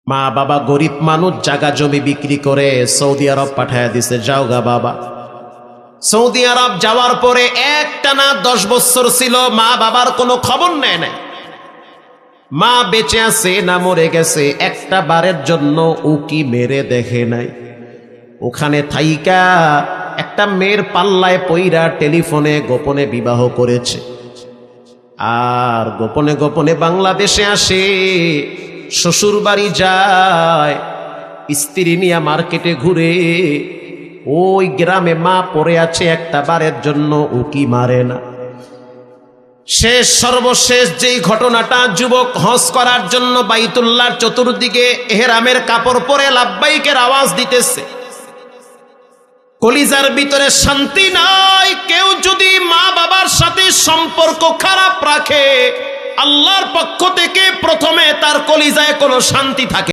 মা বাবা গরিব মানুষ, জায়গা জমি বিক্রি করে সৌদি আরব পাঠায় দিছে, যাও গা বাবা। সৌদি আরব যাওয়ার পরে একটানা 10 বছর ছিল, মা বাবার কোনো খবর নেয় নাই। মা বেঁচে আছে না মরে গেছে একটা বারের জন্য উকি মেরে দেখে নাই। ওখানে থাইকা একটা মেয়ের পাল্লায় পইরা টেলিফোনে গোপনে বিবাহ করেছে, আর গোপনে গোপনে বাংলাদেশে আসে, শ্বশুর বাড়ি যায়, স্ত্রী নিয়ে মার্কেটে ঘুরে। ওই গ্রামে মা পড়ে আছে, একটা বারের জন্য উকি মারে না। শেষ সর্বশেষ যেই ঘটনাটা, যুবক হজ করার জন্য বাইতুল্লাহর চতুর্দিকে এহরামের কাপড় পরে লাব্বাইকের আওয়াজ দিতেছে, কলিজার ভিতরে শান্তি নাই। কেউ যদি মা বাবার সাথে সম্পর্ক খারাপ রাখে, আল্লাহর পক্ষ থেকে প্রথমে তার কলিজায় কোনো শান্তি থাকে।